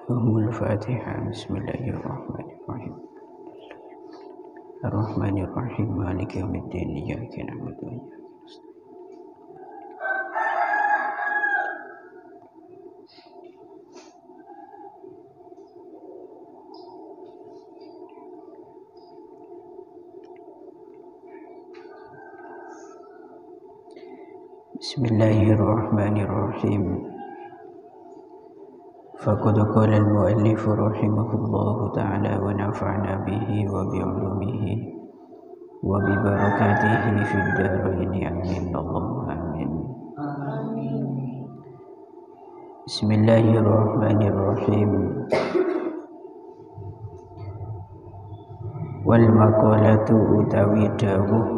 Al-Fatihah. Bismillahirrahmanirrahim. Ar-Rahmanirrahim. Maliki yaumiddin. Iyyaka na'budu wa iyyaka nasta'in. Bismillahirrahmanirrahim. Faqad qala al-mu'allif rahimahullahu ta'ala wa nafa'na bihi wa bi'ulumihi wa bi barakatihi fid dharain amin. Allahumma amin. Bismillahirrahmanirrahim. Wal maqalatu utawi dawuh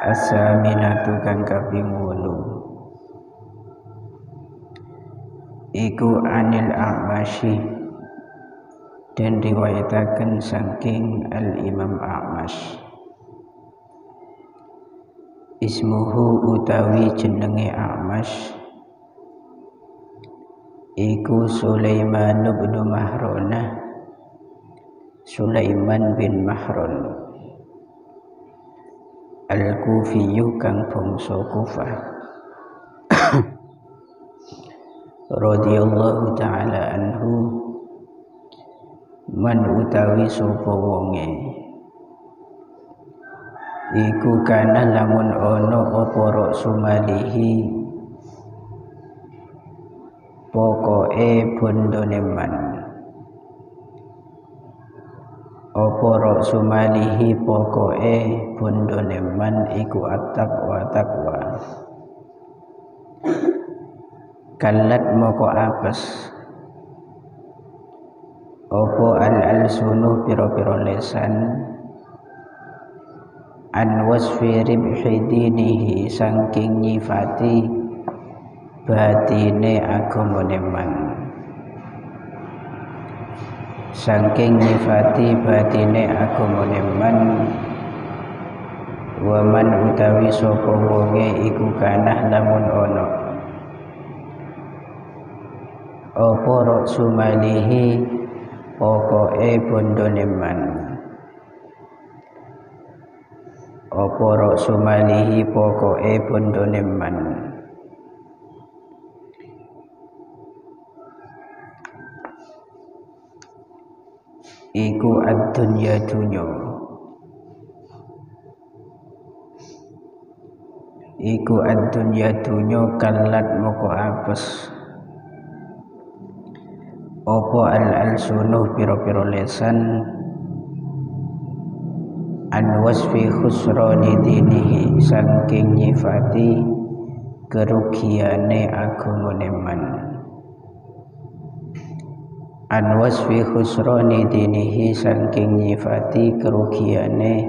as-saminatu kang kaping 8 iku anil A'masy dan riwayataken saking al-Imam A'masy. Ismuhu utawi jenenge A'masy iku Sulaiman bin Mahran, Sulaiman bin Mahran al-Kufiyyu kang bangsa Kufah. Radhiyallahu ta'ala anhu, man utawi sapa wonge iku kana lamun ana apa ra sumalihi pokoke bondone man, apa ra sumalihi pokoke bondone man iku at-taqwa. Kalat moko apes opo al-alsunu piro-piro lesan an wasfi ribhi dinihi saking nyifati batine agamane man, saking nyifati batine agamane man. Wa man utawi sapa wonge iku kanah lamun ono apa ra sumalihi pokoke bondone man, apa ra sumalihi pokoke bondone man iku ad-dunya dunya, iku ad-dunya dunya kalat moko apes opo al-alsunuh piro-piro lesan an wasfi khusrani dinihi saking nyifati kerugiane agamane man, an wasfi khusrani dinihi saking nyifati kerugiane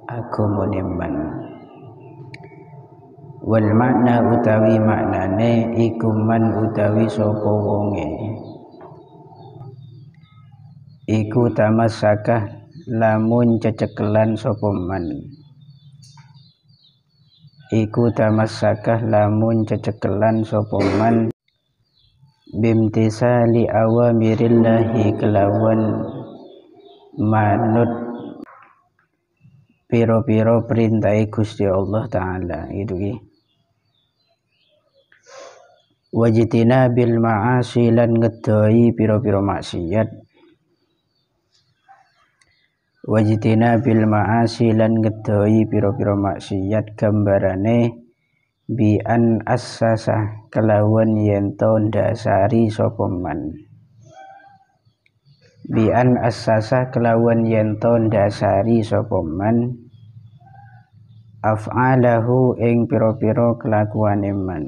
agamane man. Wal makna utawi maknane iku man utawi sapa wonge iku tamassakah lamun cecekelan sapa man, iku tamassakah lamun cecekelan sapa man bimtisali awamirillahi kelawan manut piro-piro perintahe Gusti Allah Ta'ala. Itu ki wajitina bil ma'asi lan ngedoi piro-piro maksiat, wajitina bil ma'asi lan ngedoi piro-piro maksiat gambarane bi an assasa kelawan yento ndasari sapa man, bi an assasa kelawan yento ndasari sapa man af'alahu ing piro-piro kelakuane man,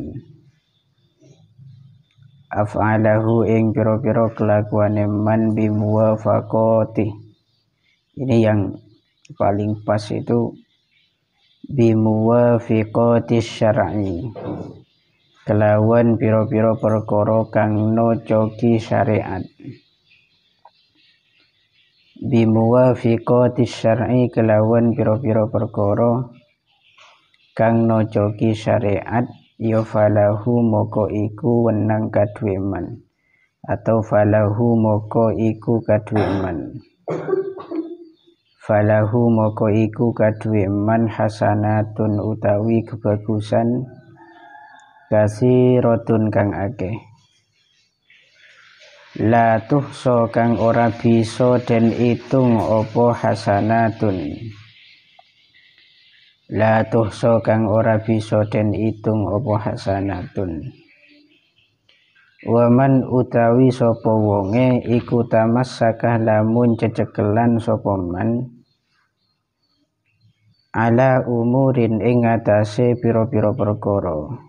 af'alahu ing piro-piro kelakuane man bimuwafaqati. Ini yang paling pas itu bimuwafiqati syar'i kelawan piro-piro perkara kang nocoki syariat, bimuwafiqati syar'i kelawan piro-piro perkara kang nocoki syariat ya falahu moko iku wenang kadue man atau falahu moko iku kaduwe man. Falahu moko iku kaduwe man hasanatun utawi kebagusan kasiratun kang akeh. La tuhso kang ora bisa den itung opo hasanatun. La tuhso kang ora bisa den itung opo hasanatun. Waman utawi sapa wonge iku tamassakah lamun cecekelan sapa man ala umurin ing atase pira-pira perkara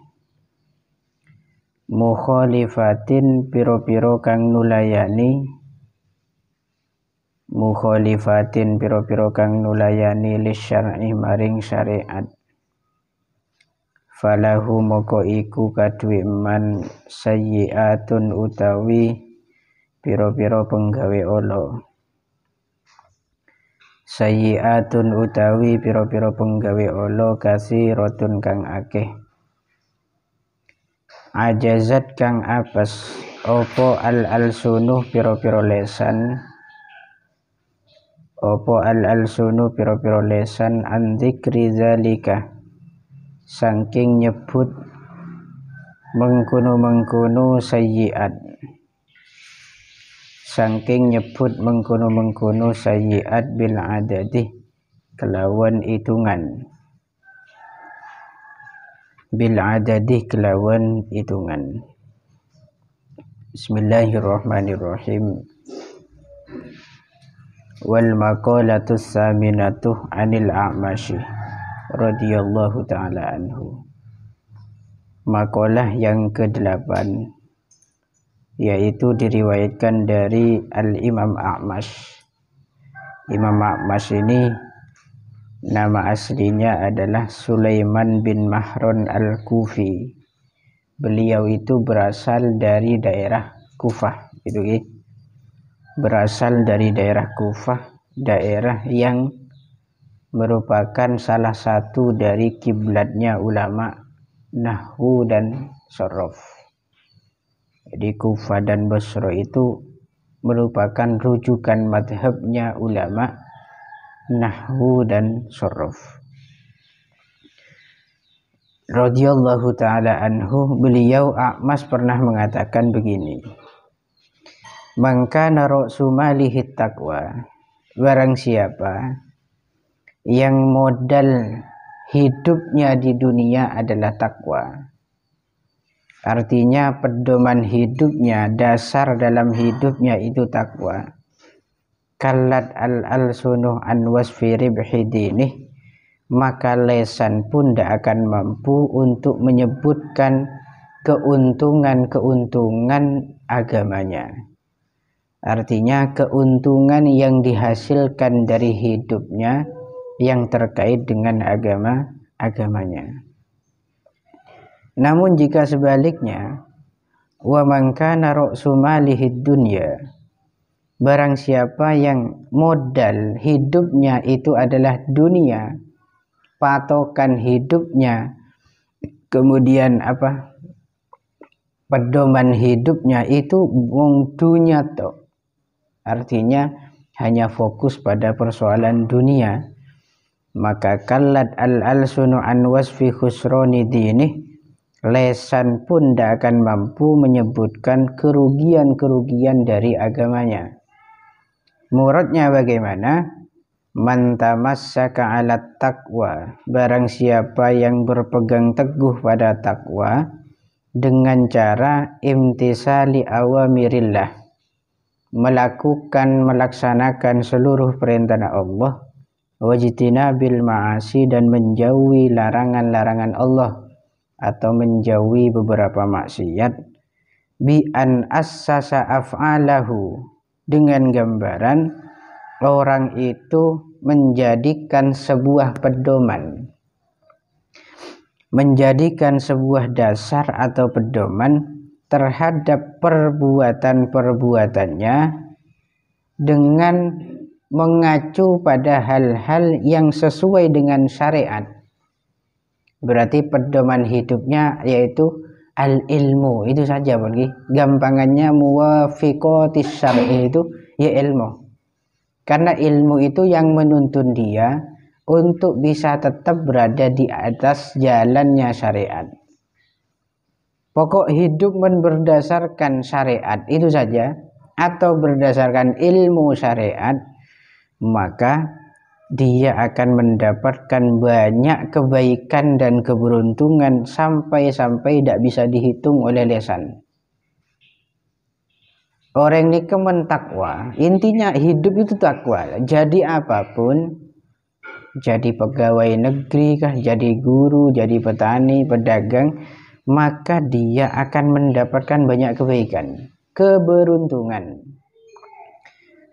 mukhalifatin pira-pira kang nulayani lisyar'i maring syariat. Falahu moko iku kaduwe man sayyi'atun utawi pira-pira penggawe ala. Sayyi'atun utawi pira-pira penggawe ala kasiratun kang akeh. Ajazat kang apes opo al-alsunuh pira-pira lesan. Opo al-alsunu pira-pira lesan an dzikri zalika saking nyebut mengkono-mengkono sayyi'at. Saking nyebut mengkono-mengkono sayyi'at bil adadi kelawan hitungan. Bil adadi kelawan hitungan. Bismillahirrahmanirrahim. Wal maqalatus saminatuh anil a'mashi radhiyallahu ta'ala anhu. Makalah yang ke-8 yaitu diriwayatkan dari Al-Imam A'mash. Imam A'mash ini nama aslinya adalah Sulaiman bin Mahran Al-Kufi. Beliau itu berasal dari daerah Kufah, berasal dari daerah Kufah, daerah yang merupakan salah satu dari kiblatnya ulama nahwu dan sharaf. Jadi Kufah dan Basra itu merupakan rujukan madhabnya ulama nahwu dan sharaf. Radhiyallahu ta'ala anhu, beliau A'mash pernah mengatakan begini. Man kana ra'su malihi taqwa, barang siapa yang modal hidupnya di dunia adalah takwa. Artinya pedoman hidupnya, dasar dalam hidupnya itu takwa. Kallat al-alsunuh an wasfi ribhi dinih, maka lesan pun tidak akan mampu untuk menyebutkan keuntungan-keuntungan agamanya. Artinya keuntungan yang dihasilkan dari hidupnya yang terkait dengan agamanya. Namun jika sebaliknya, wa man kana ra'su malihid dunya, barang siapa yang modal hidupnya itu adalah dunia, patokan hidupnya, kemudian pedoman hidupnya itu wong dunya toh. Artinya hanya fokus pada persoalan dunia, maka kallat al-alsunu an wasfi khusroni dinih, lesan pun tidak akan mampu menyebutkan kerugian-kerugian dari agamanya. Muradnya bagaimana? Man tamassaka 'alat taqwa, barang siapa yang berpegang teguh pada takwa dengan cara imtisali awamirillah, melaksanakan seluruh perintah Allah, wajtinabil ma'asi, dan menjauhi larangan-larangan Allah atau menjauhi beberapa maksiat, bi an assasa af'alahu, dengan gambaran orang itu menjadikan sebuah pedoman, menjadikan sebuah dasar atau pedoman terhadap perbuatan-perbuatannya dengan mengacu pada hal-hal yang sesuai dengan syariat. Berarti pedoman hidupnya yaitu al ilmu itu saja bagi gampangannya muwafiqatis syar'i itu ya ilmu, karena ilmu itu yang menuntun dia untuk bisa tetap berada di atas jalannya syariat. Pokok hidup berdasarkan syariat itu saja atau berdasarkan ilmu syariat, maka dia akan mendapatkan banyak kebaikan dan keberuntungan sampai-sampai tidak bisa dihitung oleh lisan. Orang ini mentakwa, intinya hidup itu takwa. Jadi apapun, jadi pegawai negeri kah, jadi guru, jadi petani, pedagang, maka dia akan mendapatkan banyak kebaikan, keberuntungan.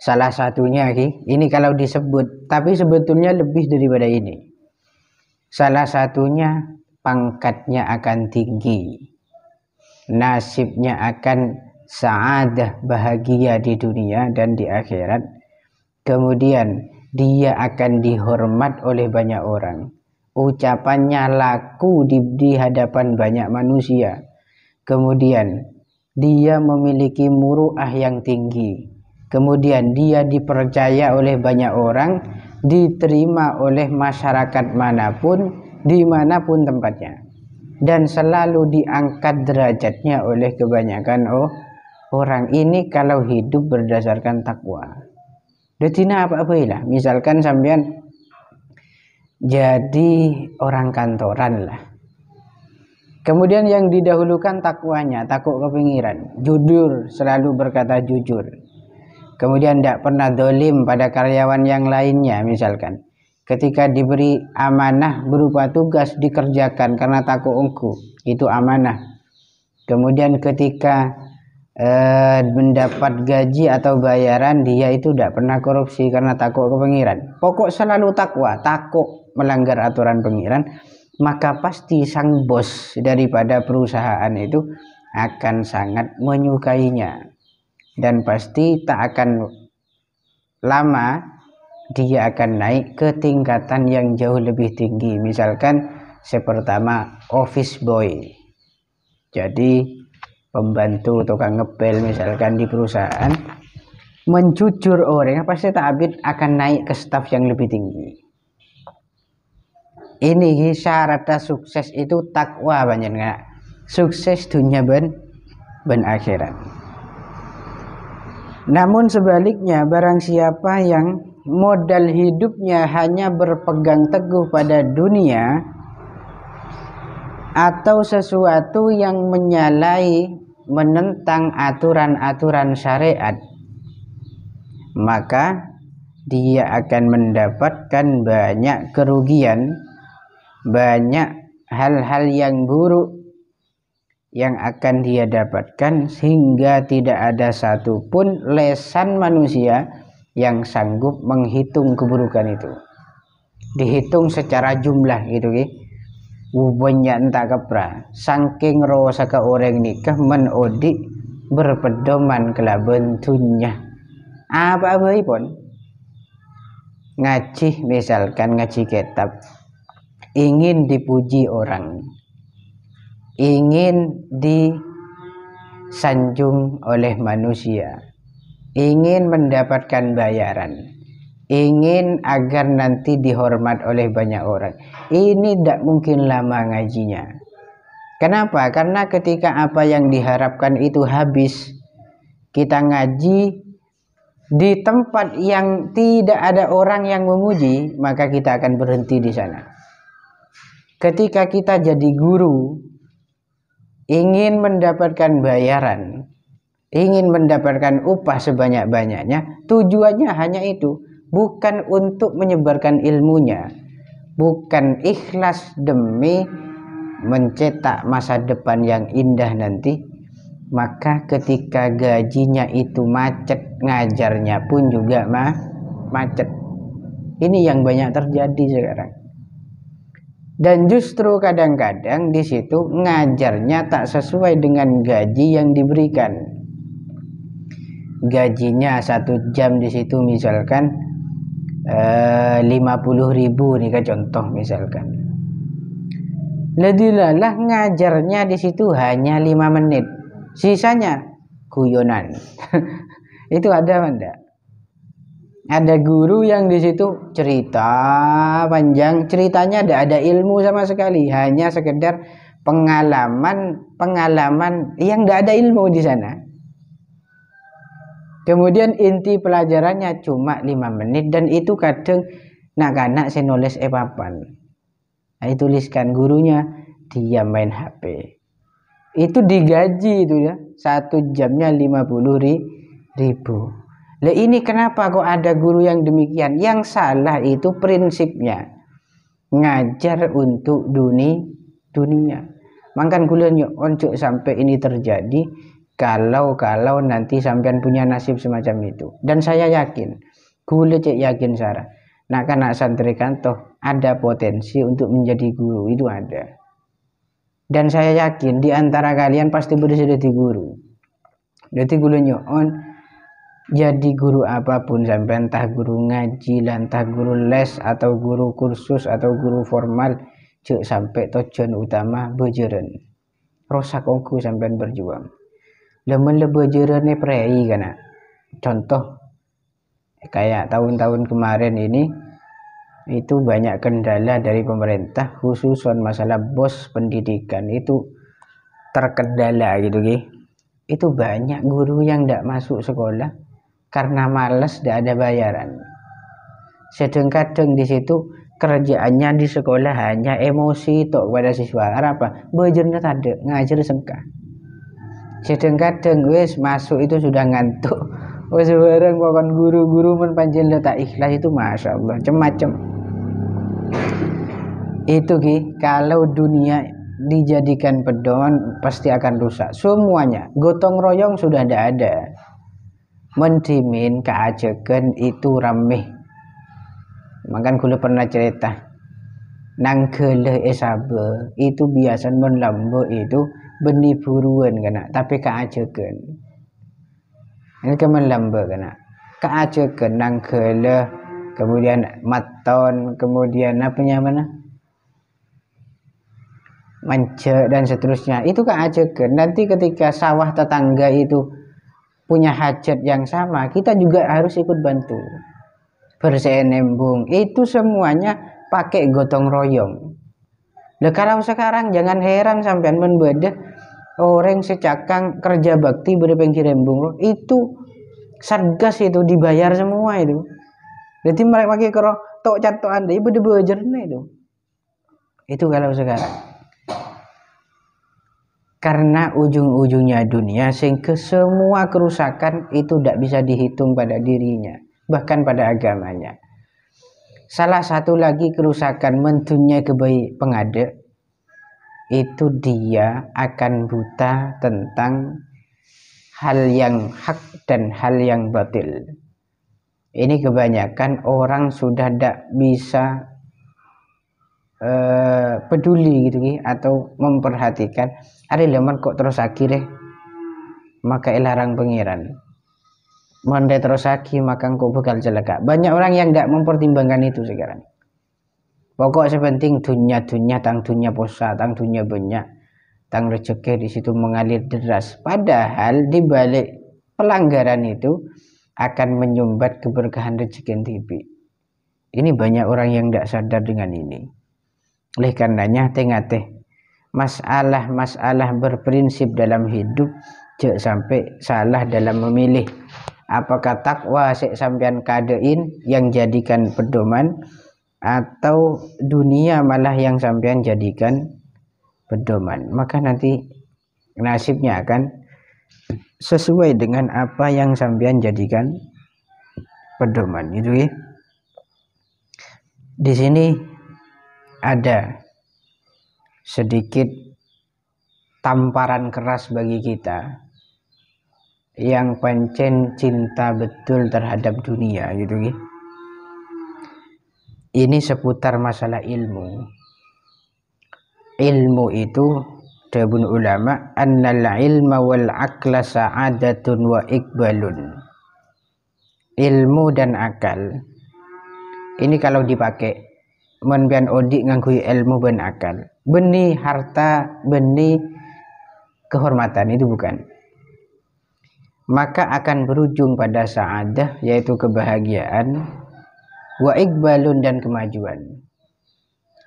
Salah satunya ini kalau disebut, tapi sebetulnya lebih daripada ini. Salah satunya pangkatnya akan tinggi, nasibnya akan sa'adah, bahagia di dunia dan di akhirat. Kemudian dia akan dihormat oleh banyak orang, ucapannya laku di hadapan banyak manusia. Kemudian dia memiliki muruah yang tinggi. Kemudian dia dipercaya oleh banyak orang, diterima oleh masyarakat manapun, dimanapun tempatnya, dan selalu diangkat derajatnya oleh kebanyakan orang. Ini kalau hidup berdasarkan takwa. Detina apa-apa lah, misalkan sampean jadi orang kantoran lah, kemudian yang didahulukan takwanya, takut kepingiran, jujur, selalu berkata jujur. Kemudian tidak pernah dolim pada karyawan yang lainnya, misalkan ketika diberi amanah berupa tugas dikerjakan karena takut ungku, itu amanah. Kemudian ketika mendapat gaji atau bayaran, dia itu tidak pernah korupsi karena takut ke pengiran. Pokok selalu takwa, takut melanggar aturan pengiran, maka pasti sang bos daripada perusahaan itu akan sangat menyukainya. Dan pasti tak akan lama dia akan naik ke tingkatan yang jauh lebih tinggi. Misalkan sepertama office boy, jadi pembantu tukang ngepel misalkan di perusahaan, menjujur orang pasti tak akan naik ke staf yang lebih tinggi. Ini syarat sukses itu takwa banyak nggak? Sukses dunia ben akhirat. Namun sebaliknya, barang siapa yang modal hidupnya hanya berpegang teguh pada dunia atau sesuatu yang menyalahi, menentang aturan-aturan syariat, maka dia akan mendapatkan banyak kerugian, banyak hal-hal yang buruk yang akan dia dapatkan, sehingga tidak ada satupun lesan manusia yang sanggup menghitung keburukan itu. Dihitung secara jumlah gitu banyak entah kepra, saking rosa ke orang nikah menodi berpedoman kelaben dunya. Apa-apa pun ngaji, misalkan ngaji kitab, ingin dipuji orang, ingin disanjung oleh manusia, ingin mendapatkan bayaran, ingin agar nanti dihormat oleh banyak orang. Ini tidak mungkin lama ngajinya. Kenapa? Karena ketika apa yang diharapkan itu habis, kita ngaji di tempat yang tidak ada orang yang memuji, maka kita akan berhenti di sana. Ketika kita jadi guru, ingin mendapatkan bayaran, ingin mendapatkan upah sebanyak-banyaknya, tujuannya hanya itu, bukan untuk menyebarkan ilmunya, bukan ikhlas demi mencetak masa depan yang indah nanti. Maka ketika gajinya itu macet, ngajarnya pun juga macet. Ini yang banyak terjadi sekarang. Dan justru kadang-kadang di situ ngajarnya tak sesuai dengan gaji yang diberikan. Gajinya 1 jam di situ misalkan 50.000 nih kan contoh misalkan. Ladilalah ngajarnya di situ hanya 5 menit, sisanya guyonan. Itu ada enggak? Ada guru yang di situ cerita panjang, ceritanya tidak ada ilmu sama sekali, hanya sekedar pengalaman yang tidak ada ilmu di sana. Kemudian inti pelajarannya cuma 5 menit dan itu kadang nak-anak saya nulis papan. Tuliskan, gurunya dia main HP. Itu digaji itu ya, 1 jamnya 50.000. Lah ini kenapa kok ada guru yang demikian? Yang salah itu prinsipnya. Ngajar untuk dunia. Mangkan gulanya oncok sampai ini terjadi kalau nanti sampean punya nasib semacam itu. Dan saya yakin, gula cek yakin Sarah. Nak santri kantoh ada potensi untuk menjadi guru, itu ada. Dan saya yakin di antara kalian pasti bersedia jadi guru. Berarti gulanya jadi guru apapun sampai entah guru ngaji, entah guru les atau guru kursus atau guru formal, cek sampai tujuan utama bejeren. Rosak ongku sampai berjuang. Lemen bejeren prei kana. Contoh kayak tahun-tahun kemarin ini itu banyak kendala dari pemerintah khusus masalah bos pendidikan itu terkendala gitu Ki. Itu banyak guru yang tidak masuk sekolah karena malas, tidak ada bayaran. Sedang-kadang di situ kerjaannya di sekolah hanya emosi tok pada siswa. Apa? Belajarnya tak ada, ngajar sengkah. Sedang-kadang wes masuk itu sudah ngantuk. Wes bareng pokon guru-guru men panjen tak ikhlas itu masya Allah macam-macam. Itu Ki, kalau dunia dijadikan pedoman pasti akan rusak semuanya. Gotong royong sudah tidak ada. Mentimin keajekan itu rameh. Makan kula pernah cerita nang keleh esabe itu biasa menlambo itu benih buruan kana tapi keajekan ini kemenlambo kana keajekan nang keleh kemudian maton kemudian apanya mana mance dan seterusnya itu keajekan. Nanti ketika sawah tetangga itu punya hajat yang sama, kita juga harus ikut bantu bersihin embung. Itu semuanya pakai gotong royong. Nah kalau sekarang jangan heran sampean membeda orang secakang kerja bakti berpengkir embung itu satgas itu dibayar semua itu. Jadi mereka pakai kero tok catokan deh bede-bejerna itu. Itu kalau sekarang. Karena ujung-ujungnya dunia sehingga semua kerusakan itu tidak bisa dihitung pada dirinya, bahkan pada agamanya. Salah satu lagi kerusakan mendunia kebaik pengada itu dia akan buta tentang hal yang hak dan hal yang batil. Ini kebanyakan orang sudah tidak bisa peduli gitu atau memperhatikan ada leman kok terus akhirnya maka larang pengiran mondai terus akhir maka kok bakal celaka. Banyak orang yang tidak mempertimbangkan itu sekarang. Pokok sepenting dunia tang dunia posa tang dunia banyak tang rezeki di situ mengalir deras, padahal di balik pelanggaran itu akan menyumbat keberkahan rezeki tibi. Ini banyak orang yang tidak sadar dengan ini. Oleh karenanya tengah masalah berprinsip dalam hidup jangan sampai salah dalam memilih. Apakah takwa sampean kadein yang jadikan pedoman atau dunia malah yang sampean jadikan pedoman, maka nanti nasibnya akan sesuai dengan apa yang sampean jadikan pedoman itu ya. Di sini ada sedikit tamparan keras bagi kita yang pancen cinta betul terhadap dunia gitu ya. Ini seputar masalah ilmu. Ilmu itu dabun ulama annal ilma wal aqla sa'adatun wa iqbalun. Ilmu dan akal ini kalau dipakai men pian odik nganggo ilmu ben akal, benih harta, benih kehormatan itu bukan, maka akan berujung pada sa'adah yaitu kebahagiaan, wa iqbalun dan kemajuan.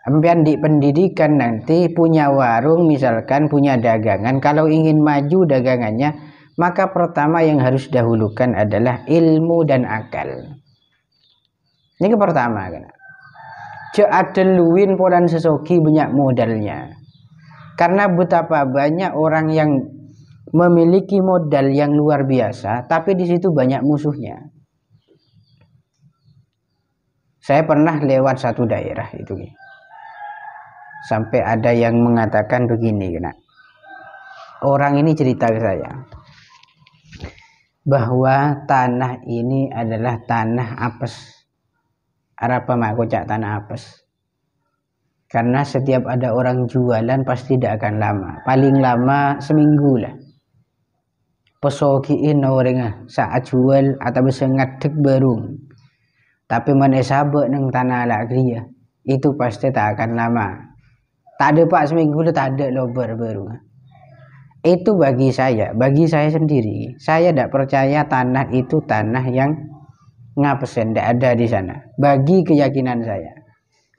Ampian di pendidikan nanti punya warung misalkan, punya dagangan, kalau ingin maju dagangannya maka pertama yang harus dahulukan adalah ilmu dan akal. Ini ke pertama kan. Adeluin polan sesoki banyak modalnya. Karena betapa banyak orang yang memiliki modal yang luar biasa tapi di situ banyak musuhnya. Saya pernah lewat satu daerah itu. Sampai ada yang mengatakan begini, orang ini cerita ke saya bahwa tanah ini adalah tanah apes. Arapa mak kocak tanah apes. Karena setiap ada orang jualan pasti tidak akan lama, paling lama seminggu lah. Pesokiin orang saat jual atau bisa ngadek berung. Tapi mana sabak neng tanah lagi ya, itu pasti tak akan lama. Tak ada pak seminggu itu tak ada lobar baru. Itu bagi saya sendiri. Saya tidak percaya tanah itu tanah yang ngapesen, tidak ada di sana. Bagi keyakinan saya,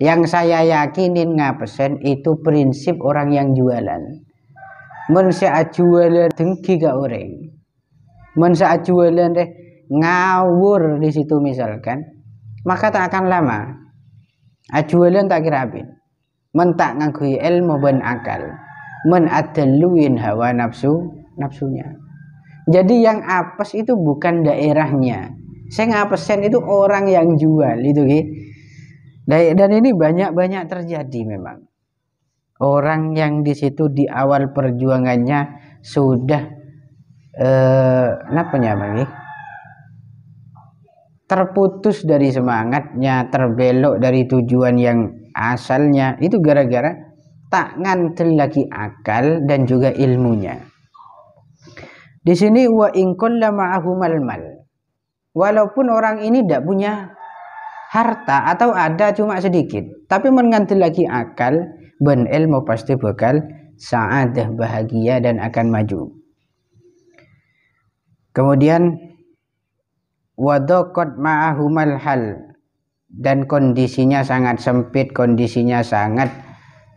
yang saya yakinin ngapesen itu prinsip orang yang jualan. Men saat jualan dengki ke orang, men saat jualan deh ngawur di situ misalkan, maka tak akan lama. Jualan tak kira habis. Men tak ngakui ilmu ben akal, men adaluin hawa nafsunya. Jadi yang apes itu bukan daerahnya. Saya ngapesen itu orang yang jual itu gitu. Dan ini banyak terjadi memang. Orang yang di situ di awal perjuangannya sudah terputus dari semangatnya, terbelok dari tujuan yang asalnya, itu gara-gara tak ngantel lagi akal dan juga ilmunya. Di sini wa in kulla ma'ahumal mal, walaupun orang ini tidak punya harta atau ada cuma sedikit, tapi mengantel lagi akal ben ilmu pasti bakal sa'adah, bahagia dan akan maju. Kemudian wadaqat ma'ahumal hal, dan kondisinya sangat sempit, kondisinya sangat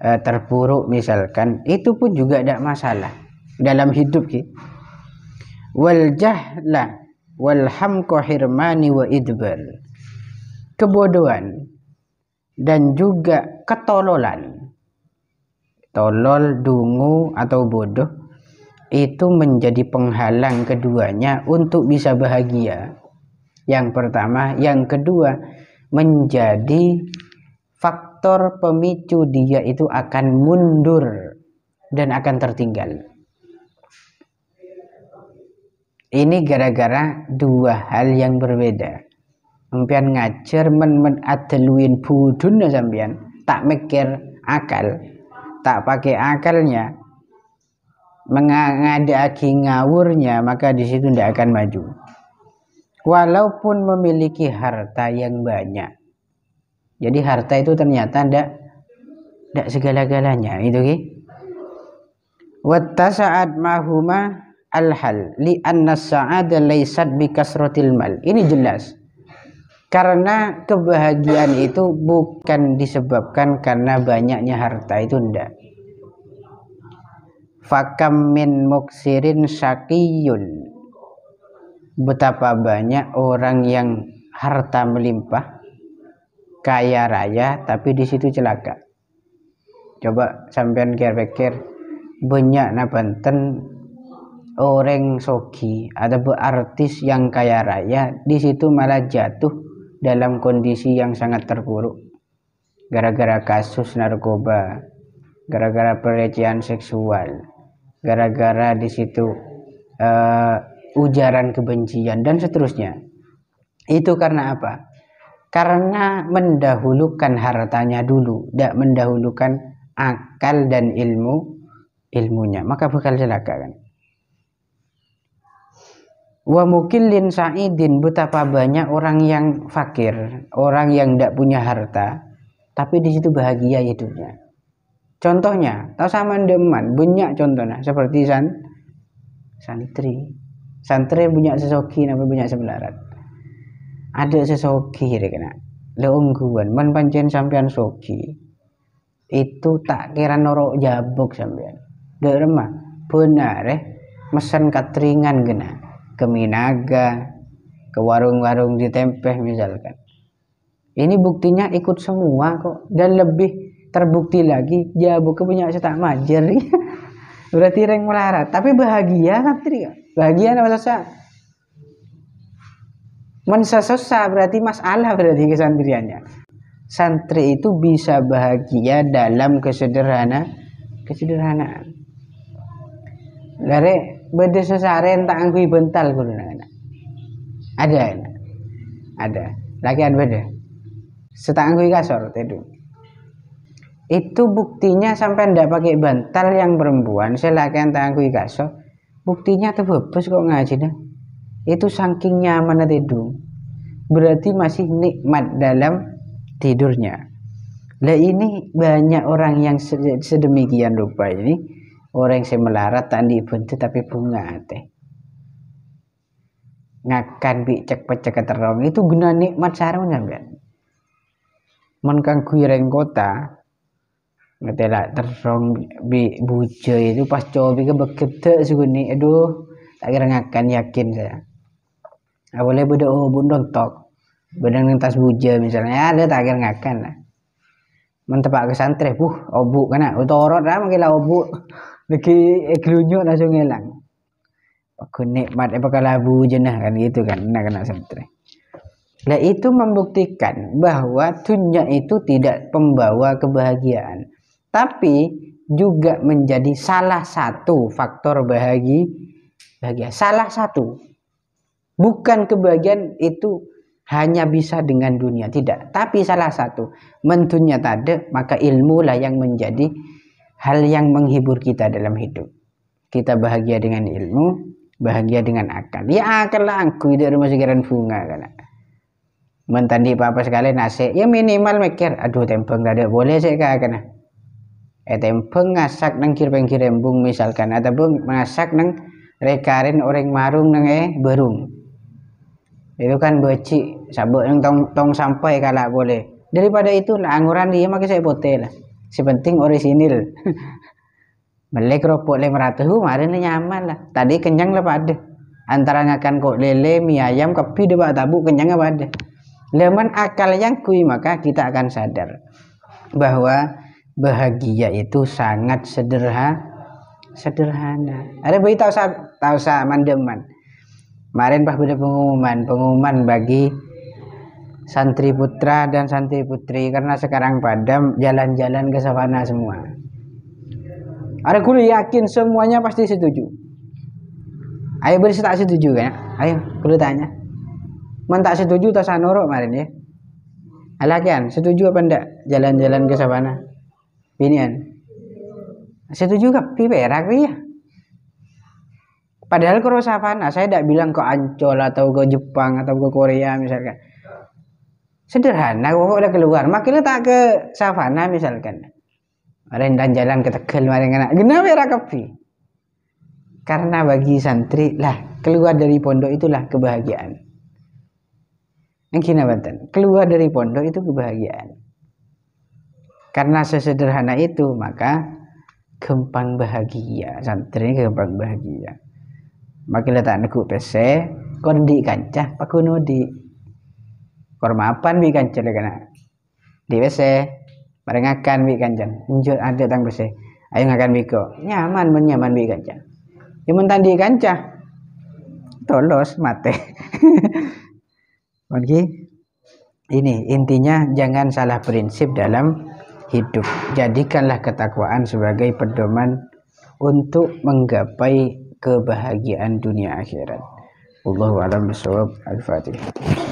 terpuruk misalkan, itu pun juga tidak masalah dalam hidup kita. Wal jahla wal hamqa hirmani wa idbar, kebodohan dan juga ketololan, tolol, dungu atau bodoh, itu menjadi penghalang keduanya untuk bisa bahagia. Yang pertama, yang kedua menjadi faktor pemicu dia itu akan mundur dan akan tertinggal. Ini gara-gara dua hal yang berbeda. Sampean ngajar men adaluin budun sampean, tak mikir akal, tak pakai akalnya, mengadaki ngawurnya, maka di situ tidak akan maju. Walaupun memiliki harta yang banyak. Jadi harta itu ternyata tidak segala-galanya, itu ki. Wattasa'at mahuma al-hal li anna sa'ada laysat bi kasratil mal. Ini jelas. Karena kebahagiaan itu bukan disebabkan karena banyaknya harta, itu tidak. Fakam min muksirin syaqiyun, betapa banyak orang yang harta melimpah, kaya raya, tapi di situ celaka. Coba sampean pikir, banyak nabanten orang sogi ada artis yang kaya raya, di situ malah jatuh dalam kondisi yang sangat terpuruk, gara-gara kasus narkoba, gara-gara pelecehan seksual, gara-gara di situ ujaran kebencian dan seterusnya. Itu karena apa? Karena mendahulukan hartanya dulu, tidak mendahulukan akal dan ilmunya, maka bakal celaka kan. Wa mukillin sa'idin, betapa banyak orang yang fakir, orang yang tidak punya harta tapi di situ bahagia hidupnya. Contohnya, tahu sama deman, banyak contohnya seperti santri. Santri punya sesoki namanya punya sebelarat. Ada sesoki dia kena. Leungguan, man pancen sampean soki. Itu tak kira norok jabuk sampean. Dek remah, benar mesen katringan kena. Ke Minaga, ke warung-warung di Tempeh misalkan. Ini buktinya ikut semua kok, dan lebih terbukti lagi jabuk punya setak majer. Berarti reng melarat, tapi bahagia santri. Bahagia apa susah? Mensesesa berarti masalah berarti kesantriannya. Santri itu bisa bahagia dalam kesederhanaan. Dari beda sesaren tak angkui bental kudu ada. Lagian beda. Setak angkui kasor tedu. Itu buktinya sampai ndak pakai bantal yang perempuan, silakan tak angkui kasor. Buktinya terbebas kok ngaji dah. Itu saking nyaman tidur, berarti masih nikmat dalam tidurnya. Lah ini banyak orang yang sedemikian rupa ini, orang yang melarat tak dibentuk tapi bunga teh ngakan bi cek pecek terong itu guna nikmat sarung sampean. Mon kang kuireng kota ngetela terong bi bujo itu pas cobi ke begede suguni, aduh tak kira ngakan yakin saya. Boleh beda bundon tok bedang tas buja misalnya ada tak kira ngakan lah mentepak ke santri obuk kana utorot lah mengkila obuk lagi glunyo langsung hilang aku nikmat apakah labu jenah kan gitu kan kena santri. Nah itu membuktikan bahwa dunia itu tidak pembawa kebahagiaan tapi juga menjadi salah satu faktor bahagia, salah satu. Bukan kebahagiaan itu hanya bisa dengan dunia, tidak. Tapi salah satu, mendunia tade, maka ilmu lah yang menjadi hal yang menghibur kita dalam hidup. Kita bahagia dengan ilmu, bahagia dengan akal. Ya akal lah aku di rumah sekiran bunga kan. Mentandi apa sekali nasi, ya minimal mikir, aduh tempeng gak ada boleh sih kan. Tempeng ngasak nang kir-pengkir embung misalkan, ataupun ngasak nang rekarin orang marung nang berung. Itu kan beci sabuk yang tong sampai kalau boleh. Daripada itu lah angguran dia makai saya potel lah. Si penting orisinil. Melek ropok 500 kemarin nyaman lah. Tadi kenyang lah pada. Antara ngakan kok lele, mie ayam, kopi debat tabu kenyang apa ada. Leman akal yang kui maka kita akan sadar bahwa bahagia itu sangat sederhana. Ada bayi tahu sa mandeman. Kemarin pas ada pengumuman bagi santri putra dan santri putri karena sekarang padam jalan-jalan ke savana semua. Ada kuliah yakin semuanya pasti setuju. Ayo beri tak setuju kan? Ayo kuliah tanya. Man tak setuju tak sanoro kemarin ya. Alakan setuju apa ndak jalan-jalan ke savana? Pinian. Setuju gak? Perak ya. Padahal kalau savana saya tidak bilang ke Ancol atau ke Jepang atau ke Korea misalkan. Sederhana kok udah keluar. Makanya tak ke savana misalkan. Ada yang jalan ke Tegal mari kena. Kenapa era kopi? Karena bagi santri lah keluar dari pondok itulah kebahagiaan. Yang kina banten. Keluar dari pondok itu kebahagiaan. Karena sesederhana itu maka gampang bahagia. Santri gampang bahagia. Maka letak neku PC kondi kancah pakuno di kormapan bi kancah kena di PC barengakan bi kancan munjul ada tang PC ayo ngakan biko nyaman menyaman bi kancah yang tandi kancah tolos mate. Oke ini intinya jangan salah prinsip dalam hidup, jadikanlah ketakwaan sebagai pedoman untuk menggapai kebahagiaan dunia akhirat. Wallahu a'lam bishawab. Al-Fatihah.